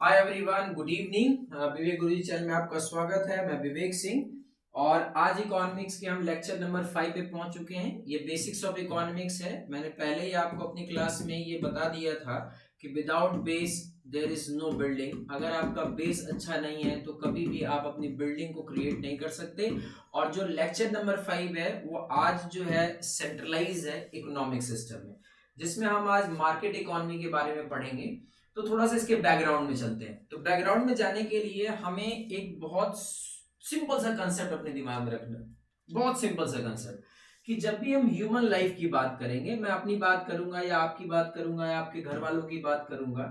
हाय everyone, good evening. Vivek Guruji channel में आपका स्वागत है। मैं विवेक सिंह और आज इकोनॉमिक्स के हम लेक्चर नंबर 5 पे पहुंच चुके हैं। ये बेसिक्स ऑफ इकोनॉमिक्स है। मैंने पहले ही आपको अपनी क्लास में ये बता दिया था कि without base there is no building. अगर आपका बेस अच्छा नहीं है तो कभी भी आप अपनी बिल्डिंग को क्रिएट नहीं कर सकते। और जो लेक्चर नंबर 5 है वो आज जो है सेंट्रलाइज है इकोनॉमिक सिस्टम में, जिसमें हम आज मार्केट इकोनॉमी के बारे में पढ़ेंगे। तो थोड़ा सा इसके बैकग्राउंड में चलते हैं। तो बैकग्राउंड में जाने के लिए हमें एक बहुत सिंपल सा कंसेप्ट अपने दिमाग में रखना है। बहुत सिंपल सा कंसेप्ट कि जब भी हम ह्यूमन लाइफ की बात करेंगे, मैं अपनी बात करूंगा या आपकी बात करूंगा या आपके घर वालों की बात करूंगा,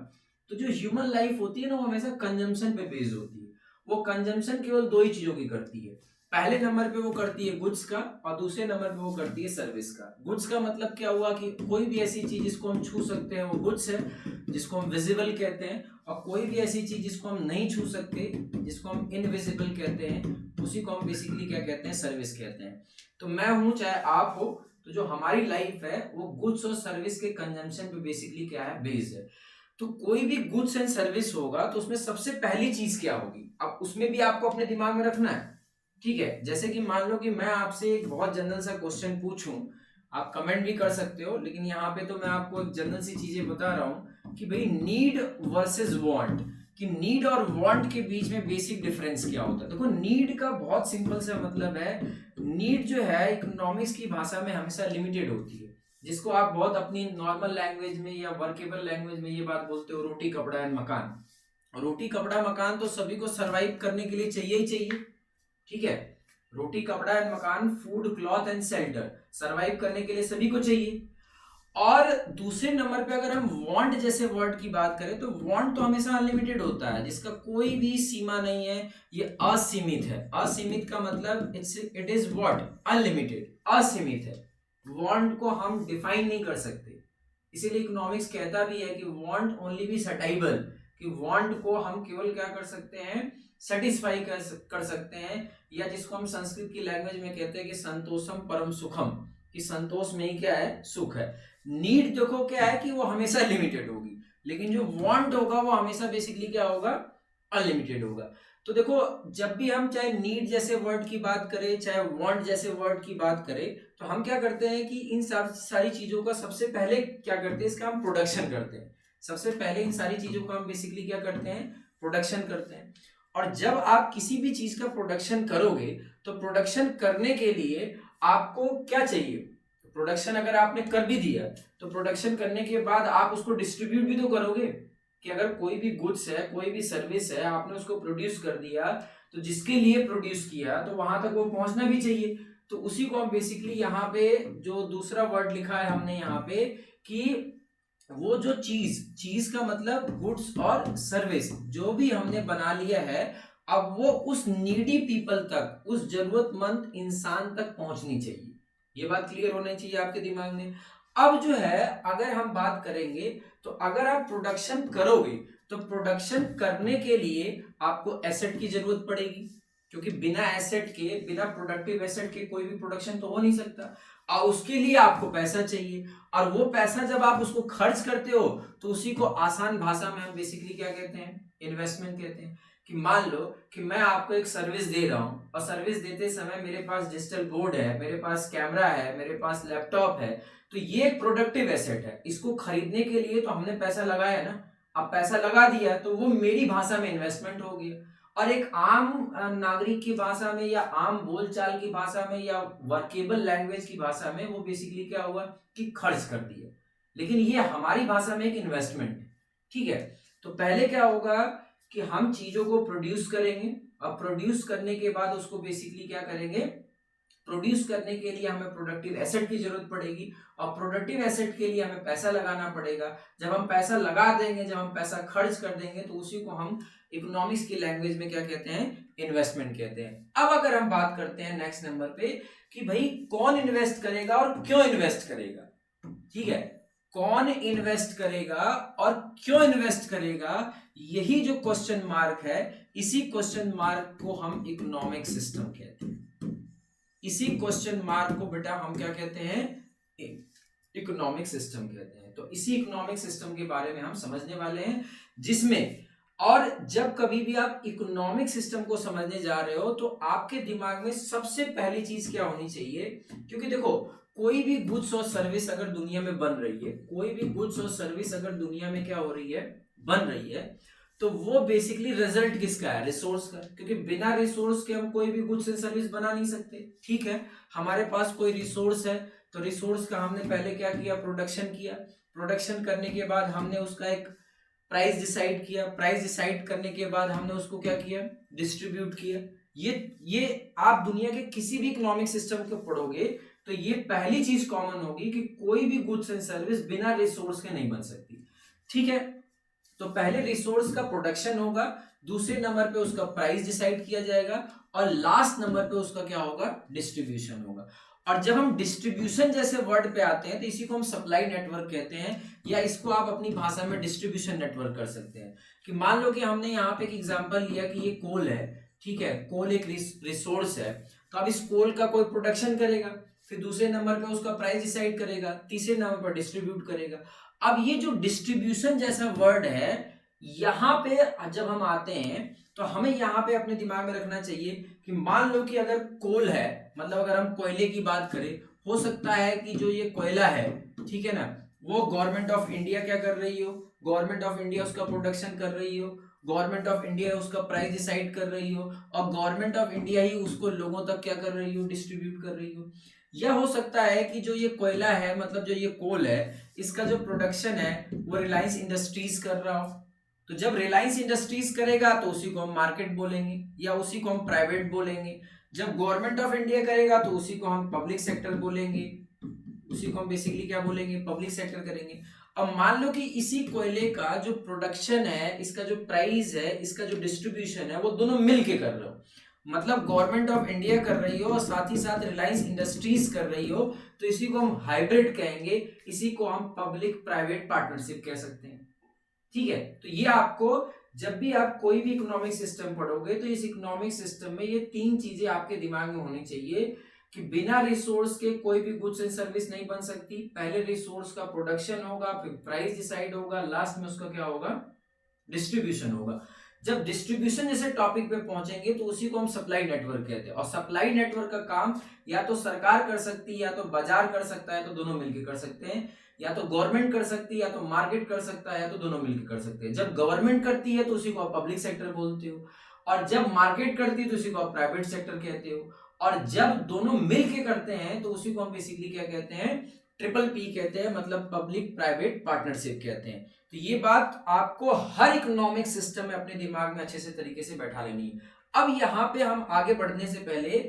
तो जो ह्यूमन लाइफ होती है ना वो हमेशा कंजम्पशन पे बेस्ड होती है। वो कंजम्पशन केवल दो ही चीजों की करती है। पहले नंबर पे वो करती है गुड्स का और दूसरे नंबर पे वो करती है सर्विस का। गुड्स का मतलब क्या हुआ कि कोई भी ऐसी चीज जिसको हम छू सकते हैं वो गुड्स है, जिसको हम विजिबल कहते हैं। और कोई भी ऐसी चीज जिसको हम नहीं छू सकते, जिसको हम इनविजिबल कहते हैं, उसी को हम बेसिकली क्या कहते हैं, सर्विस कहते हैं। तो मैं हूं चाहे आप हो, तो जो हमारी लाइफ है वो गुड्स और सर्विस के कंजम्पशन पे बेसिकली क्या है, बेस्ड है। तो कोई भी गुड्स एंड सर्विस होगा तो उसमें सबसे पहली चीज क्या होगी, अब उसमें भी आपको अपने दिमाग में रखना है। ठीक है, जैसे कि मान लो कि मैं आपसे एक बहुत जनरल सा क्वेश्चन पूछूं, आप कमेंट भी कर सकते हो, लेकिन यहाँ पे तो मैं आपको एक जनरल सी चीजें बता रहा हूँ कि भाई नीड वर्सेस वांट, कि नीड और वांट के बीच में बेसिक डिफरेंस क्या होता है। देखो, नीड का बहुत सिंपल सा मतलब है, नीड जो है इकोनॉमिक्स की भाषा में हमेशा लिमिटेड होती है, जिसको आप बहुत अपनी नॉर्मल लैंग्वेज में या वर्केबल लैंग्वेज में ये बात बोलते हो, रोटी कपड़ा एंड मकान। रोटी कपड़ा मकान तो सभी को सरवाइव करने के लिए चाहिए ही चाहिए। ठीक है, रोटी कपड़ा एंड मकान, food cloth and shelter, survive करने के लिए सभी को चाहिए। और दूसरे नंबर पे अगर हम वांट जैसे वर्ड की बात करें तो वांट तो हमेशा अनलिमिटेड होता है, जिसका कोई भी सीमा नहीं है, ये असीमित है। असीमित का मतलब इट इज व्हाट, अनलिमिटेड, असीमित है। वांट को हम डिफाइन नहीं कर सकते, इसीलिए इकोनॉमिक्स कहता भी है कि वांट ओनली बी सटाइबल, कि वांट को हम केवल क्या कर सकते हैं, सेटिस्फाई कर सकते हैं, या जिसको हम संस्कृत की लैंग्वेज में कहते हैं कि संतोषम परम सुखम, कि संतोष में ही क्या है, सुख है। नीड देखो क्या है कि वो हमेशा लिमिटेड होगी, लेकिन जो वांट होगा वो हमेशा बेसिकली क्या होगा, अनलिमिटेड होगा। तो देखो, जब भी हम चाहे नीड जैसे वर्ड की बात करें चाहे वांट जैसे वर्ड की बात करें, तो हम क्या करते हैं कि इन सारी चीजों का सबसे पहले क्या करते हैं, इसका हम प्रोडक्शन करते हैं। सबसे पहले इन सारी चीजों का हम बेसिकली क्या करते हैं, प्रोडक्शन करते हैं। और जब आप किसी भी चीज का प्रोडक्शन करोगे तो प्रोडक्शन करने के लिए आपको क्या चाहिए, प्रोडक्शन अगर आपने कर भी दिया तो प्रोडक्शन करने के बाद आप उसको डिस्ट्रीब्यूट भी तो करोगे। कि अगर कोई भी गुड्स है, कोई भी सर्विस है, आपने उसको प्रोड्यूस कर दिया, तो जिसके लिए प्रोड्यूस किया तो वहां तक वो पहुंचना भी चाहिए। तो उसी को हम बेसिकली यहाँ पे जो दूसरा वर्ड लिखा है हमने यहाँ पे, कि वो जो चीज का मतलब गुड्स और सर्विस जो भी हमने बना लिया है, अब वो उस नीडी पीपल तक, उस जरूरतमंद इंसान तक पहुंचनी चाहिए। ये बात क्लियर होनी चाहिए आपके दिमाग में। अब जो है, अगर हम बात करेंगे तो अगर आप प्रोडक्शन करोगे तो प्रोडक्शन करने के लिए आपको एसेट की जरूरत पड़ेगी, क्योंकि बिना एसेट के, बिना प्रोडक्टिव एसेट के कोई भी प्रोडक्शन तो हो नहीं सकता। और उसके लिए आपको पैसा चाहिए, और वो पैसा जब आप उसको खर्च करते हो तो उसी को आसान भाषा में हम बेसिकली क्या कहते हैं, इन्वेस्टमेंट कहते हैं। कि मान लो कि मैं आपको एक सर्विस दे रहा हूं, और सर्विस देते समय मेरे पास डिजिटल बोर्ड है, मेरे पास कैमरा है, मेरे पास लैपटॉप है, तो ये एक प्रोडक्टिव एसेट है। इसको खरीदने के लिए तो हमने पैसा लगाया ना, अब पैसा लगा दिया तो वो मेरी भाषा में इन्वेस्टमेंट हो गया। और एक आम नागरिक की भाषा में या आम बोलचाल की भाषा में या वर्केबल लैंग्वेज की भाषा में वो बेसिकली क्या हुआ कि खर्च कर दिया, लेकिन ये हमारी भाषा में एक इन्वेस्टमेंट है। ठीक है, तो पहले क्या होगा कि हम चीजों को प्रोड्यूस करेंगे, और प्रोड्यूस करने के बाद उसको बेसिकली क्या करेंगे, प्रोड्यूस करने के लिए हमें प्रोडक्टिव एसेट की जरूरत पड़ेगी, और प्रोडक्टिव एसेट के लिए हमें पैसा लगाना पड़ेगा। जब हम पैसा लगा देंगे, जब हम पैसा खर्च कर देंगे, तो उसी को हम इकोनॉमिक्स की लैंग्वेज में क्या कहते हैं, इन्वेस्टमेंट कहते हैं। अब अगर हम बात करते हैं नेक्स्ट नंबर पे कि भाई कौन इन्वेस्ट करेगा और क्यों इन्वेस्ट करेगा। ठीक है, कौन इन्वेस्ट करेगा और क्यों इन्वेस्ट करेगा, यही जो क्वेश्चन मार्क है, इसी क्वेश्चन मार्क को हम इकोनॉमिक सिस्टम कहते हैं। इसी क्वेश्चन मार्क को बेटा हम क्या कहते हैं, इकोनॉमिक सिस्टम कहते हैं। तो इसी इकोनॉमिक सिस्टम के बारे में हम समझने वाले हैं, जिसमें और जब कभी भी आप इकोनॉमिक सिस्टम को समझने जा रहे हो तो आपके दिमाग में सबसे पहली चीज क्या होनी चाहिए, क्योंकि देखो कोई भी गुड्स और सर्विस अगर दुनिया में बन रही है, कोई भी गुड्स और सर्विस अगर दुनिया में क्या हो रही है, बन रही है, तो वो बेसिकली रिजल्ट किसका है, रिसोर्स का। क्योंकि बिना रिसोर्स के हम कोई भी गुड्स एंड सर्विस बना नहीं सकते। ठीक है, हमारे पास कोई रिसोर्स है तो रिसोर्स का हमने पहले क्या किया, प्रोडक्शन किया। प्रोडक्शन करने के बाद हमने उसका एक प्राइस डिसाइड किया। प्राइस डिसाइड करने के बाद हमने उसको क्या किया, डिस्ट्रीब्यूट किया। ये आप दुनिया के किसी भी इकोनॉमिक सिस्टम को पढ़ोगे तो ये पहली चीज कॉमन होगी कि कोई भी गुड्स एंड सर्विस बिना रिसोर्स के नहीं बन सकती। ठीक है, तो पहले रिसोर्स का प्रोडक्शन होगा, दूसरे नंबर पे उसका प्राइस डिसाइड किया जाएगा, और लास्ट नंबर पे उसका क्या होगा, डिस्ट्रीब्यूशन होगा। और जब हम डिस्ट्रीब्यूशन जैसे वर्ड पे आते हैं तो इसी को हम सप्लाई नेटवर्क कहते हैं, या इसको आप अपनी भाषा में डिस्ट्रीब्यूशन नेटवर्क कर सकते हैं। कि मान लो कि हमने यहाँ पे एक एग्जांपल लिया कि ये कोल है, ठीक है, कोल एक रिसोर्स है, तो अब इस कोल का कोई प्रोडक्शन करेगा, फिर दूसरे नंबर पे उसका प्राइस डिसाइड करेगा, तीसरे नंबर पर डिस्ट्रीब्यूट करेगा। अब ये जो डिस्ट्रीब्यूशन जैसा वर्ड है, यहाँ पे जब हम आते हैं तो हमें यहाँ पे अपने दिमाग में रखना चाहिए कि मान लो कि अगर कोल है, मतलब अगर हम कोयले की बात करें, हो सकता है कि जो ये कोयला है, ठीक है ना, वो गवर्नमेंट ऑफ इंडिया क्या कर रही हो, गवर्नमेंट ऑफ इंडिया उसका प्रोडक्शन कर रही हो, गवर्नमेंट ऑफ इंडिया उसका प्राइस डिसाइड कर रही हो, और गवर्नमेंट ऑफ इंडिया ही उसको लोगों तक क्या कर रही हो, डिस्ट्रीब्यूट कर रही हो। यह हो सकता है कि जो ये कोयला है, मतलब जो ये कोल है, इसका जो प्रोडक्शन है वो रिलायंस इंडस्ट्रीज कर रहा हो। तो जब रिलायंस इंडस्ट्रीज करेगा तो उसी को हम मार्केट बोलेंगे, या उसी को हम प्राइवेट बोलेंगे। जब गवर्नमेंट ऑफ इंडिया करेगा तो उसी को हम पब्लिक सेक्टर बोलेंगे, उसी को हम बेसिकली क्या बोलेंगे, पब्लिक सेक्टर करेंगे। अब मान लो कि इसी कोयले का जो प्रोडक्शन है, इसका जो प्राइस है, इसका जो डिस्ट्रीब्यूशन है, वो दोनों मिलके कर रहे हो, मतलब गवर्नमेंट ऑफ इंडिया कर रही हो और साथ ही साथ रिलायंस इंडस्ट्रीज कर रही हो, तो इसी को हम हाइब्रिड कहेंगे, इसी को हम पब्लिक प्राइवेट पार्टनरशिप कह सकते हैं। ठीक है, तो ये आपको जब भी आप कोई भी इकोनॉमिक सिस्टम पढ़ोगे तो इस इकोनॉमिक सिस्टम में ये तीन चीजें आपके दिमाग में होनी चाहिए कि बिना रिसोर्स के कोई भी गुड्स एंड सर्विस नहीं बन सकती। पहले रिसोर्स का प्रोडक्शन होगा, फिर प्राइस डिसाइड होगा, लास्ट में उसका क्या होगा, डिस्ट्रीब्यूशन होगा। जब डिस्ट्रीब्यूशन जैसे टॉपिक पे पहुंचेंगे तो उसी को हम सप्लाई नेटवर्क कहते हैं। और सप्लाई नेटवर्क का काम या तो सरकार कर सकती है, या तो बाजार कर सकता है, तो दोनों मिलकर कर सकते हैं, या तो गवर्नमेंट कर सकती है, या तो मार्केट कर सकता है, या तो दोनों मिलकर कर सकते हैं। जब गवर्नमेंट करती है तो उसी को आप पब्लिक सेक्टर बोलते हो, और जब मार्केट करती है तो उसी को आप प्राइवेट सेक्टर कहते हो, और जब दोनों मिलके करते हैं तो उसी को हम बेसिकली क्या कहते हैं, ट्रिपल पी कहते हैं, मतलब पब्लिक प्राइवेट पार्टनरशिप कहते हैं। तो ये बात आपको हर इकोनॉमिक सिस्टम में अपने दिमाग में अच्छे से तरीके से बैठा लेनी है। अब यहाँ पे हम आगे बढ़ने से पहले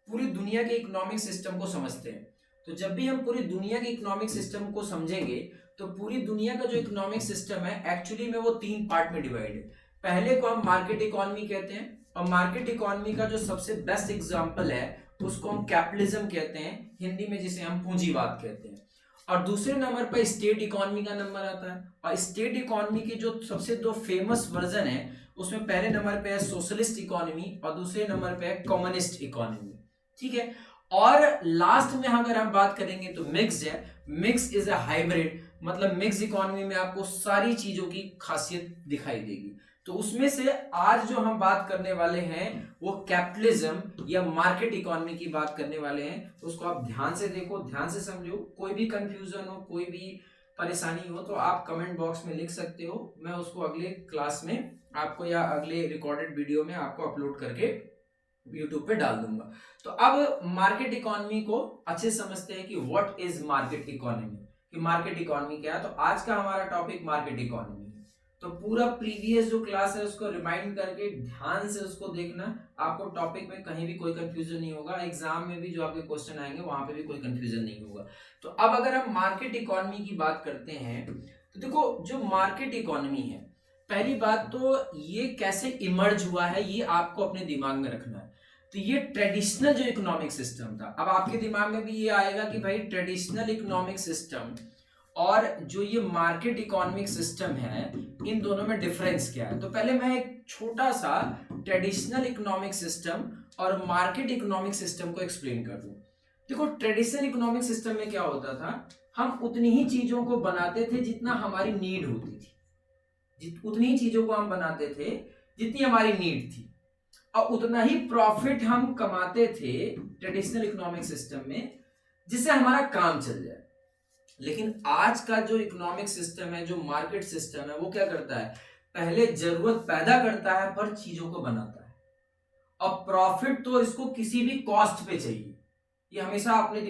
पूरी दुनिया के इकोनॉमिक सिस्टम को समझते हैं। तो जब भी हम पूरी दुनिया के इकोनॉमिक सिस्टम को समझेंगे तो पूरी दुनिया का जो इकोनॉमिक सिस्टम है एक्चुअली में वो तीन पार्ट में डिवाइड है। पहले को हम मार्केट इकोनॉमी कहते हैं, और मार्केट इकोनॉमी का जो सबसे बेस्ट एग्जांपल है उसको हम कैपिटलिज्म कहते हैं, हिंदी में जिसे हम पूंजीवाद कहते हैं। और दूसरे नंबर पर स्टेट इकोनॉमी का नंबर आता है, और स्टेट इकोनॉमी के जो सबसे दो फेमस वर्जन है उसमें पहले नंबर पे है सोशलिस्ट इकोनॉमी और दूसरे नंबर पे है कम्युनिस्ट इकोनॉमी। ठीक है, और लास्ट में अगर हम बात करेंगे तो मिक्स है। मिक्स इज अ हाइब्रिड, मतलब मिक्स इकोनॉमी में आपको सारी चीजों की खासियत दिखाई देगी। तो उसमें से आज जो हम बात करने वाले हैं वो कैपिटलिज्म या मार्केट इकोनॉमी की बात करने वाले हैं। तो उसको आप ध्यान से देखो, ध्यान से समझो। कोई भी कंफ्यूजन हो, कोई भी परेशानी हो तो आप कमेंट बॉक्स में लिख सकते हो, मैं उसको अगले क्लास में आपको या अगले रिकॉर्डेड वीडियो में आपको अपलोड करके यूट्यूब पे डाल दूंगा। तो अब मार्केट इकोनॉमी को अच्छे समझते हैं कि व्हाट इज मार्केट इकोनॉमी, कि मार्केट इकोनॉमी क्या है। तो आज का हमारा टॉपिक मार्केट इकोनॉमी है। तो पूरा प्रीवियस जो क्लास है उसको रिमाइंड करके ध्यान से उसको देखना, आपको टॉपिक में कहीं भी कोई कंफ्यूजन नहीं होगा। एग्जाम में भी जो आपके क्वेश्चन आएंगे वहां पे भी कोई कंफ्यूजन नहीं होगा। तो अब अगर हम मार्केट इकोनॉमी की बात करते हैं तो देखो जो मार्केट इकोनॉमी है, पहली बात तो ये कैसे इमर्ज हुआ है ये आपको अपने दिमाग में रखना है। तो ये ट्रेडिशनल जो इकोनॉमिक सिस्टम था, अब आपके दिमाग में भी ये आएगा कि भाई ट्रेडिशनल इकोनॉमिक सिस्टम और जो ये मार्केट इकोनॉमिक सिस्टम है इन दोनों में डिफरेंस क्या है। तो पहले मैं एक छोटा सा ट्रेडिशनल इकोनॉमिक सिस्टम और मार्केट इकोनॉमिक सिस्टम को एक्सप्लेन कर दूं। देखो ट्रेडिशनल इकोनॉमिक सिस्टम में क्या होता था, हम उतनी ही चीजों को बनाते थे जितना हमारी नीड होती थी। उतनी ही चीजों को हम बनाते थे जितनी हमारी नीड थी, और उतना ही प्रॉफिट हम कमाते थे ट्रेडिशनल इकोनॉमिक सिस्टम में, जिससे हमारा काम चल जाए। लेकिन आज का जो इकोनॉमिक सिस्टम है, जो मार्केट सिस्टम है, वो क्या करता है, पहले जरूरत पैदा करता है पर चीजों को बनाता है, और प्रॉफिट तो इसको किसी भी कॉस्ट पे चाहिए। ये हमेशा अपने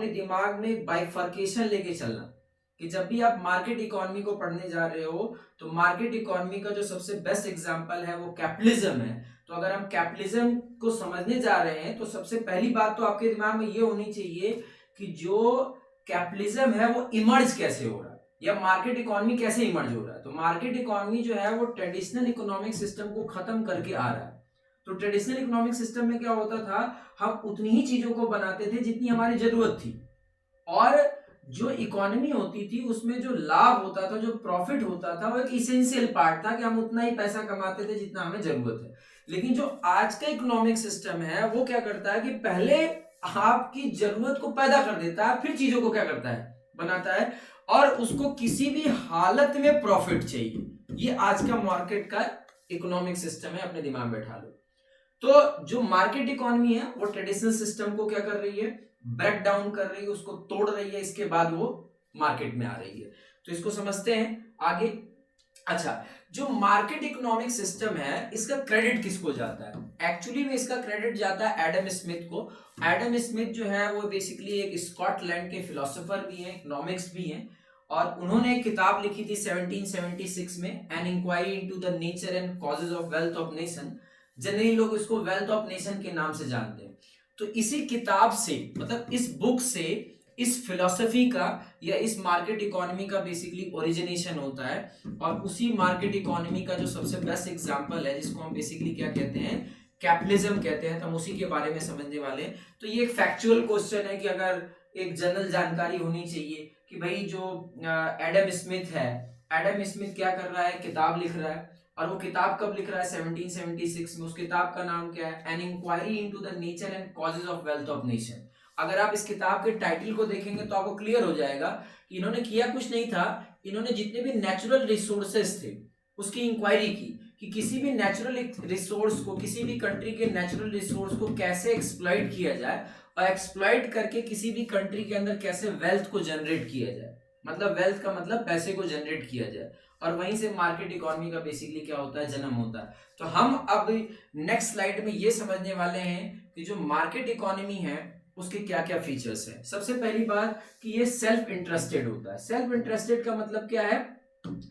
दिमाग में बाइफर्केशन लेके चलना, कि जब भी आप मार्केट इकोनॉमी को पढ़ने जा रहे हो तो मार्केट इकोनॉमी का जो सबसे बेस्ट एग्जांपल है वो कैपिटलिज्म है। तो अगर हम कैपिटलिज्म को समझने जा रहे हैं तो सबसे पहली बात तो आपके दिमाग में ये होनी चाहिए कि जो कैपिटलिज्म है वो इमर्ज कैसे हो रहा है, या मार्केट इकोनॉमी कैसे इमर्ज हो रहा है। तो मार्केट इकोनॉमी जो है वो ट्रेडिशनल इकोनॉमिक सिस्टम को खत्म करके आ रहा है। तो ट्रेडिशनल इकोनॉमिक सिस्टम में क्या होता था, हम उतनी ही चीजों को बनाते थे जितनी हमारी जरूरत थी, और जो इकोनॉमी होती थी उसमें जो लाभ होता था, जो प्रॉफिट होता था, वो एक इसेंशियल पार्ट था कि हम उतना ही पैसा कमाते थे जितना हमें जरूरत है। लेकिन जो आज का इकोनॉमिक सिस्टम है वो क्या करता है कि पहले आपकी जरूरत को पैदा कर देता है, फिर चीजों को क्या करता है, बनाता है, और उसको किसी भी हालत में प्रॉफिट चाहिए। ये आज का मार्केट का इकोनॉमिक सिस्टम है, अपने दिमाग में बैठा लो। तो जो मार्केट इकोनॉमी है वो ट्रेडिशनल सिस्टम को क्या कर रही है, ब्रेक डाउन कर रही है, उसको तोड़ रही है, इसके बाद वो मार्केट में आ रही है। तो इसको समझते हैं आगे। अच्छा, जो मार्केट इकोनॉमिक सिस्टम है इसका क्रेडिट किसको जाता है, एक्चुअली में इसका क्रेडिट जाता है एडम स्मिथ को। एडम स्मिथ जो है वो बेसिकली एक स्कॉटलैंड के फिलोसोफर भी हैं, इकोनॉमिक्स भी हैं, और उन्होंने एक किताब लिखी थी 1776 में, an inquiry into the nature and causes of wealth of nation. Generally लोग इसको वेल्थ ऑफ नेशन के नाम से जानते हैं। तो इसी किताब से, मतलब इस बुक से, इस फिलॉसफी का या इस मार्केट इकोनॉमी का बेसिकली ओरिजिनेशन होता है, और उसी मार्केट इकोनॉमी का जो सबसे बेस्ट एग्जांपल है, जिसको हम बेसिकली क्या कहते हैं, कैपिटलिज्म कहते हैं, तो हम उसी के बारे में समझने वाले हैं। तो ये एक फैक्चुअल क्वेश्चन है कि अगर एक जनरल जानकारी होनी चाहिए कि भाई जो एडम स्मिथ है, एडम स्मिथ क्या कर रहा है, किताब लिख रहा है, और वो किताब कब लिख रहा है, 1776 में। उस किताब का नाम क्या है, an inquiry into the nature and causes of wealth of nation. अगर आप इस किताब के टाइटल को देखेंगे तो आपको क्लियर हो जाएगा कि इन्होंने किया कुछ नहीं था, इन्होंने जितने भी नेचुरल रिसोर्सेस थे उसकी इंक्वायरी की, कि किसी भी नेचुरल रिसोर्स को, किसी भी कंट्री के नेचुरल रिसोर्स को कैसे एक्सप्लॉइट किया जाए, और एक्सप्लॉइट करके किसी भी कंट्री के अंदर कैसे वेल्थ को जनरेट किया जाए, मतलब वेल्थ का मतलब पैसे को जनरेट किया जाए, और वहीं से मार्केट इकोनॉमी का बेसिकली क्या होता है, जन्म होता है। तो हम अब नेक्स्ट स्लाइड में ये समझने वाले हैं कि जो मार्केट इकोनॉमी है उसके क्या क्या फीचर्स हैं। सबसे पहली बात कि ये सेल्फ इंटरेस्टेड होता है। सेल्फ इंटरेस्टेड का मतलब क्या है,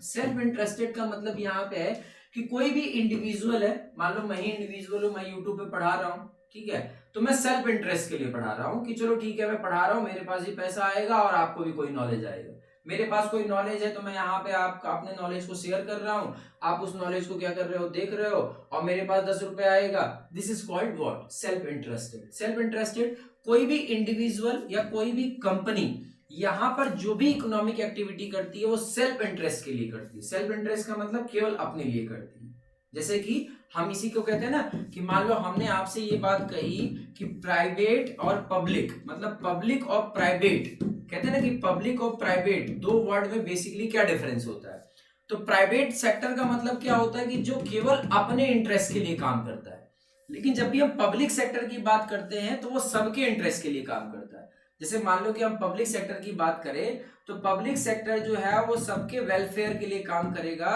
सेल्फ इंटरेस्टेड का मतलब यहाँ पे है कि कोई भी इंडिविजुअल है, मान लो मैं ही इंडिविजुअल हूँ, मैं यूट्यूब पे पढ़ा रहा हूँ, ठीक है, तो मैं सेल्फ इंटरेस्ट के लिए पढ़ा रहा हूँ कि चलो ठीक है मैं पढ़ा रहा हूँ, मेरे पास ही पैसा आएगा और आपको भी कोई नॉलेज आएगा। मेरे पास कोई नॉलेज है तो मैं यहाँ पे आपका अपने नॉलेज को शेयर कर रहा हूँ, आप उस नॉलेज को क्या कर रहे हो, देख रहे हो, और मेरे पास 10 रुपए आएगा। This is called what, self interested. Self interested कोई भी इंडिविजुअल या कोई भी कंपनी यहाँ पर जो भी इकोनॉमिक एक्टिविटी करती है वो सेल्फ इंटरेस्ट के लिए करती है। सेल्फ इंटरेस्ट का मतलब केवल अपने लिए करती है। जैसे कि हम इसी को कहते हैं ना कि मान लो हमने आपसे ये बात कही कि प्राइवेट और पब्लिक, मतलब पब्लिक और प्राइवेट, कहते हैं ना कि पब्लिक और प्राइवेट दो वर्ड में बेसिकली क्या डिफरेंस होता है। तो प्राइवेट सेक्टर का मतलब क्या होता है कि जो केवल अपने इंटरेस्ट के लिए काम करता है, लेकिन जब भी हम पब्लिक सेक्टर की बात करते हैं तो वो सबके इंटरेस्ट के लिए काम करता है। जैसे मान लो कि हम पब्लिक सेक्टर की बात करें तो पब्लिक सेक्टर जो है वो सबके वेलफेयर के लिए काम करेगा,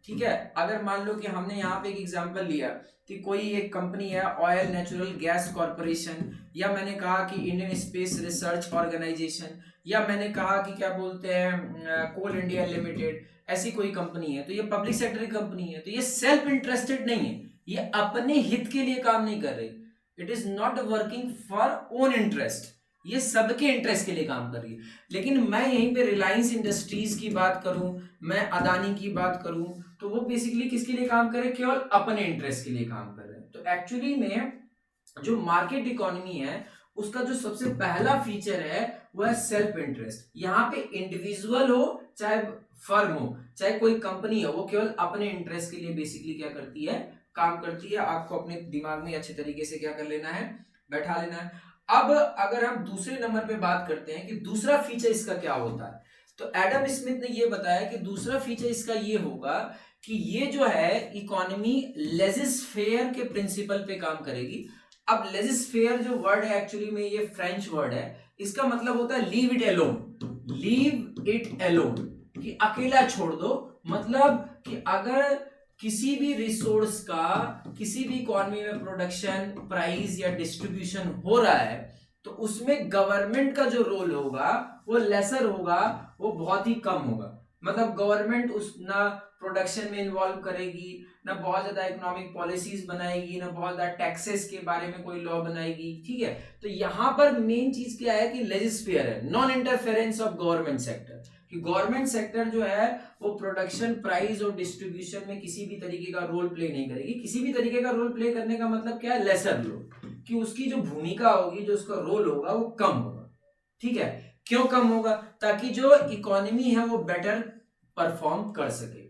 ठीक है। अगर मान लो कि हमने यहाँ पे एक एग्जांपल लिया कि कोई एक कंपनी है ऑयल नेचुरल गैस कॉर्पोरेशन, या मैंने कहा कि इंडियन स्पेस रिसर्च ऑर्गेनाइजेशन, या मैंने कहा कि क्या बोलते हैं कोल इंडिया लिमिटेड, ऐसी कोई कंपनी है, तो ये पब्लिक सेक्टर की कंपनी है, तो ये सेल्फ इंटरेस्टेड नहीं है, ये अपने हित के लिए काम नहीं कर रही। It is not working for own interest, ये सबके इंटरेस्ट के लिए काम कर रही है। लेकिन मैं यहीं पे रिलायंस इंडस्ट्रीज की बात करूं, मैं अदानी की बात करूं, तो वो बेसिकली किसके लिए काम कर रहे हैं, केवल अपने इंटरेस्ट के लिए काम कर रहे हैं। तो एक्चुअली में जो मार्केट इकोनॉमी है उसका जो सबसे पहला फीचर है वो है सेल्फ इंटरेस्ट। यहाँ पे इंडिविजुअल हो चाहे फर्म हो चाहे कोई कंपनी हो, वो केवल अपने इंटरेस्ट के लिए बेसिकली क्या करती है, काम करती है। आपको अपने दिमाग में अच्छे तरीके से क्या कर लेना है, बैठा लेना है। अब अगर हम दूसरे नंबर पे बात करते हैं कि दूसरा फीचर इसका क्या होता है, तो एडम स्मिथ ने ये बताया कि दूसरा फीचर इसका ये होगा कि ये जो है इकोनॉमी लेजिस्फेयर के प्रिंसिपल पे काम करेगी। अब लेजिस्फेयर जो वर्ड है एक्चुअली में ये फ्रेंच वर्ड है, इसका मतलब होता है leave it alone, leave it alone, कि अकेला छोड़ दो। मतलब कि अगर किसी भी रिसोर्स का किसी भी इकोनॉमी में प्रोडक्शन, प्राइस या डिस्ट्रीब्यूशन हो रहा है तो उसमें गवर्नमेंट का जो रोल होगा वो लेसर होगा, वो बहुत ही कम होगा। मतलब गवर्नमेंट उस ना प्रोडक्शन में इन्वॉल्व करेगी, ना बहुत ज्यादा इकोनॉमिक पॉलिसीज बनाएगी, ना बहुत ज्यादा टैक्सेस के बारे में कोई लॉ बनाएगी। ठीक है, तो यहां पर मेन चीज क्या है कि लेजिस्फेयर है, non interference of government sector, कि गवर्नमेंट सेक्टर जो है वो प्रोडक्शन, प्राइस और डिस्ट्रीब्यूशन में किसी भी तरीके का रोल प्ले नहीं करेगी। किसी भी तरीके का रोल प्ले करने का मतलब क्या है, लेसर रोल, कि उसकी जो भूमिका होगी, जो उसका रोल होगा वो कम होगा। ठीक है, क्यों कम होगा, ताकि जो इकोनॉमी है वो बेटर परफॉर्म कर सके।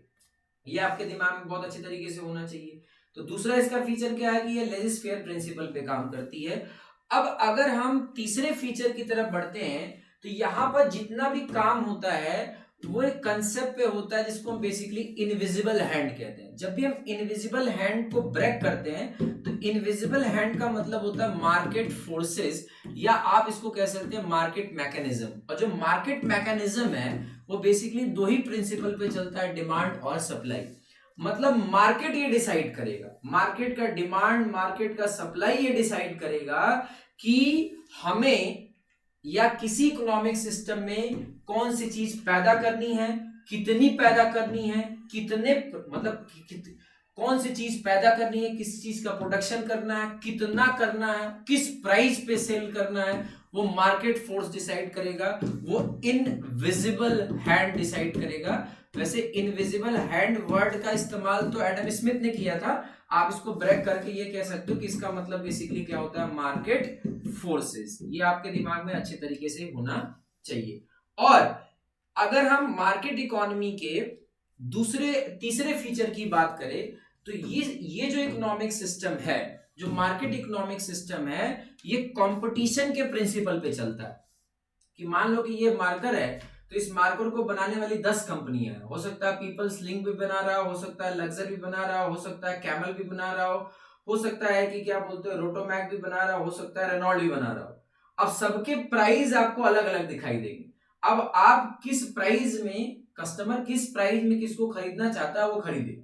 ये आपके दिमाग में बहुत अच्छे तरीके से होना चाहिए। तो दूसरा इसका फीचर क्या है कि ये लेजिस्फेयर प्रिंसिपल पे काम करती है। अब अगर हम तीसरे फीचर की तरफ बढ़ते हैं तो यहां पर जितना भी काम होता है वो एक कंसेप्ट पे होता है जिसको हम बेसिकली इनविजिबल हैंड कहते हैं। जब भी हम इनविजिबल हैंड को ब्रेक करते हैं तो इनविजिबल हैंड का मतलब होता है मार्केट फोर्सेस, या आप इसको कह सकते हैं मार्केट मैकेनिज्म। और जो मार्केट मैकेनिज्म है वो बेसिकली दो ही प्रिंसिपल पे चलता है, डिमांड और सप्लाई। मतलब मार्केट ये डिसाइड करेगा, मार्केट का डिमांड, मार्केट का सप्लाई ये डिसाइड करेगा कि हमें या किसी इकोनॉमिक सिस्टम में कौन सी चीज पैदा करनी है, कितनी पैदा करनी है, कितने मतलब कौन सी चीज पैदा करनी है, किस चीज का प्रोडक्शन करना है, कितना करना है, किस प्राइस पे सेल करना है, वो मार्केट फोर्स डिसाइड करेगा, वो इनविजिबल हैंड डिसाइड करेगा। वैसे इनविजिबल हैंड वर्ड का इस्तेमाल तो एडम स्मिथ ने किया था, आप इसको ब्रेक करके ये कह सकते हो कि इसका मतलब बेसिकली क्या होता है, मार्केट फोर्सेस। ये आपके दिमाग में अच्छे तरीके से होना चाहिए। और अगर हम मार्केट इकोनॉमी के तीसरे फीचर की बात करें तो ये जो इकोनॉमिक सिस्टम है, जो मार्केट इकोनॉमिक सिस्टम है, ये कंपटीशन के प्रिंसिपल पे चलता है। कि मान लो कि ये मार्कर है तो इस मार्कर को बनाने वाली 10 कंपनियां हैं। हो सकता है पीपल्स लिंक भी बना रहा हो सकता है लक्जर भी बना रहा हो सकता है कैमल भी बना रहा हो सकता है कि क्या बोलते हैं रोटोमैक भी बना रहा हो सकता है रेनॉल्ड भी बना रहा हो। अब सबके प्राइस आपको अलग अलग दिखाई देंगे। अब आप किस प्राइस में, कस्टमर किस प्राइस में किसको खरीदना चाहता है वो खरीदे।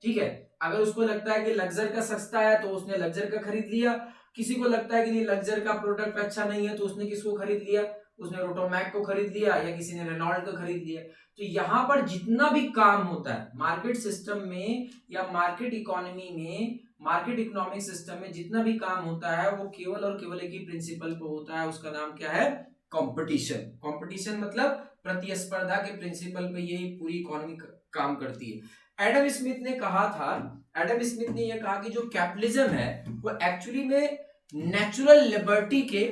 ठीक है, अगर उसको लगता है कि लक्जर का सस्ता है तो उसने लक्जर का खरीद लिया, किसी को लगता है कि नहीं लक्जर का प्रोडक्ट अच्छा नहीं है तो उसने किसको खरीद लिया, उसने रोटोमैक को खरीद लिया, या किसी ने रेनॉल्ड को खरीद लिया। तो यहां पर जितना भी काम होता है मार्केट सिस्टम में या मार्केट इकोनॉमी में, मार्केट इकोनॉमिक सिस्टम में जितना भी काम होता है वो केवल और केवल एक ही प्रिंसिपल पे होता है, उसका नाम क्या है, कंपटीशन। कंपटीशन मतलब प्रतिस्पर्धा के प्रिंसिपल पे यही पूरी इकोनॉमी काम करती है। एडम स्मिथ ने कहा था, एडम स्मिथ ने यह कहा कि जो कैपिटलिज्म है वो एक्चुअली में नेचुरल लिबर्टी के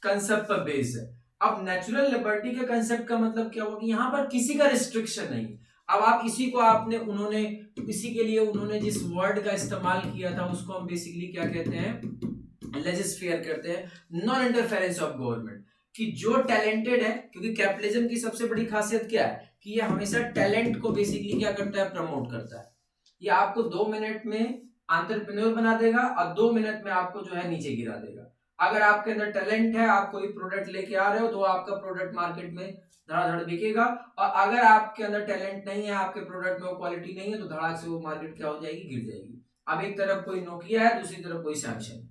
कंसेप्ट पर बेस है। अब नेचुरल लिबर्टी के कंसेप्ट का मतलब क्या होगा कि यहां पर किसी का रिस्ट्रिक्शन नहीं। अब आप इसी को आपने उन्होंने इसी के लिए उन्होंने जिस वर्ड का इस्तेमाल किया था उसको हम बेसिकली क्या कहते हैं, लेजिस्फेयर कहते हैं, नॉन इंटरफेरेंस ऑफ गवर्नमेंट। कि जो टैलेंटेड है, क्योंकि कैपिटलिज्म की सबसे बड़ी खासियत क्या है कि ये हमेशा टैलेंट को बेसिकली क्या करता है, प्रमोट करता है। ये आपको 2 मिनट में एंटरप्रेन्योर बना देगा और 2 मिनट में आपको जो है नीचे गिरा देगा। अगर आपके अंदर टैलेंट है, आप कोई प्रोडक्ट लेके आ रहे हो तो आपका प्रोडक्ट मार्केट में धड़ाधड़ बिकेगा, और अगर आपके अंदर टैलेंट नहीं है, आपके प्रोडक्ट में वो क्वालिटी नहीं है तो धड़ाक से वो मार्केट क्या हो जाएगी, गिर जाएगी। अब एक तरफ कोई नोकिया है, दूसरी तरफ कोई सैमसंग।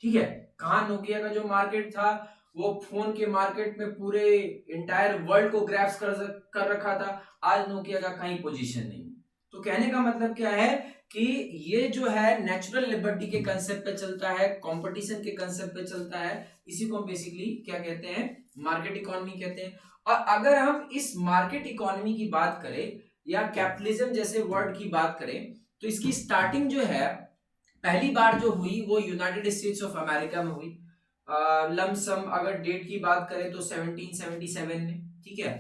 ठीक है, कहां नोकिया का जो मार्केट था वो फोन के मार्केट में पूरे इंटायर वर्ल्ड को ग्रैब्स कर रखा था, आज नोकिया का कहीं पोजीशन नहीं। तो कहने का मतलब क्या है कि ये जो है नेचुरल लिबर्टी के कंसेप्ट पे चलता है, कंपटीशन के कंसेप्ट पे चलता है। इसी को हम बेसिकली क्या कहते हैं, मार्केट इकोनॉमी कहते हैं। और अगर हम इस मार्केट इकोनॉमी की बात करें या कैपिटलिज्म जैसे वर्ड की बात करें तो इसकी स्टार्टिंग जो है पहली बार जो हुई वो यूनाइटेड स्टेट्स ऑफ अमेरिका में हुई। लमसम अगर डेट की बात करें तो 1777 में। ठीक है,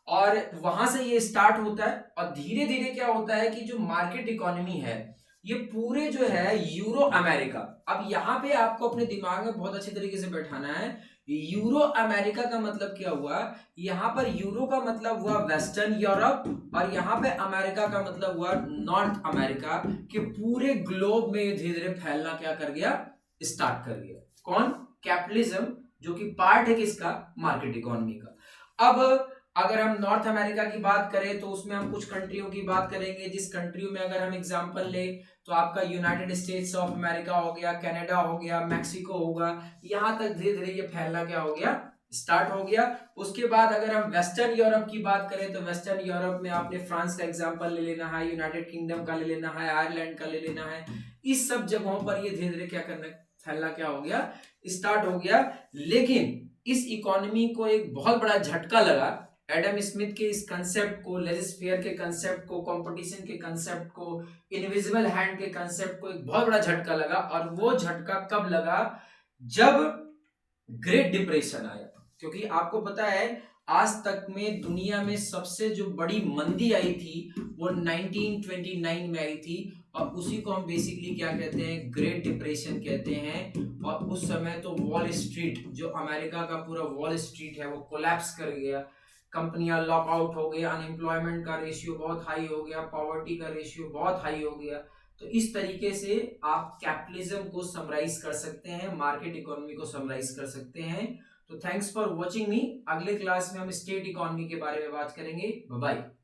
और वहां से ये स्टार्ट होता है और धीरे धीरे क्या होता है कि जो मार्केट इकोनॉमी है ये पूरे जो है यूरो अमेरिका। अब यहाँ पे आपको अपने दिमाग में बहुत अच्छे तरीके से बैठाना है, यूरो अमेरिका का मतलब क्या हुआ, यहाँ पर यूरो का मतलब हुआ वेस्टर्न यूरोप और यहाँ पे अमेरिका का मतलब हुआ नॉर्थ अमेरिका, के पूरे ग्लोब में धीरे धीरे फैलना क्या कर गया, स्टार्ट कर गया। कौन, कैपिटलिज्म, जो कि पार्ट है किसका, मार्केट इकोनॉमी का। अब अगर हम नॉर्थ अमेरिका की बात करें तो उसमें हम कुछ कंट्रियों की बात करेंगे, जिस कंट्रियों में अगर हम एग्जांपल ले तो आपका यूनाइटेड स्टेट्स ऑफ अमेरिका हो गया, कनाडा हो गया, मैक्सिको होगा, यहां तक धीरे धीरे ये फैलना क्या हो गया, स्टार्ट हो गया। उसके बाद अगर हम वेस्टर्न यूरोप की बात करें तो वेस्टर्न यूरोप में आपने फ्रांस का एग्जांपल ले लेना है, यूनाइटेड किंगडम का ले लेना है, आयरलैंड का ले लेना है। इस सब जगहों पर ये धीरे धीरे क्या करना, फैलना क्या हो गया, स्टार्ट हो गया। लेकिन इस इकोनॉमी को एक बहुत बड़ा झटका लगा एडम स्मिथ के इस कंसेप्ट को, लेजिस्फेयर के कंसेप्ट को, कंपटीशन के कंसेप्ट को, इनविजिबल हैंड के कंसेप्ट को एक बहुत बड़ा झटका लगा। और वो झटका कब लगा, जब ग्रेट डिप्रेशन आया। क्योंकि आपको पता है आज तक में दुनिया में सबसे जो बड़ी मंदी आई थी वो 1929 में आई थी, और उसी को हम बेसिकली क्या कहते हैं, ग्रेट डिप्रेशन कहते हैं। और उस समय तो वॉल स्ट्रीट, जो अमेरिका का पूरा वॉल स्ट्रीट है, वो कोलैप्स कर गया, कंपनियां लॉकआउट हो गई, अनएम्प्लॉयमेंट का रेशियो बहुत हाई हो गया, पॉवर्टी का रेशियो बहुत हाई हो गया। तो इस तरीके से आप कैपिटलिज्म को समराइज कर सकते हैं, मार्केट इकोनॉमी को समराइज कर सकते हैं। तो थैंक्स फॉर वॉचिंग मी। अगले क्लास में हम स्टेट इकोनॉमी के बारे में बात करेंगे। Bye bye.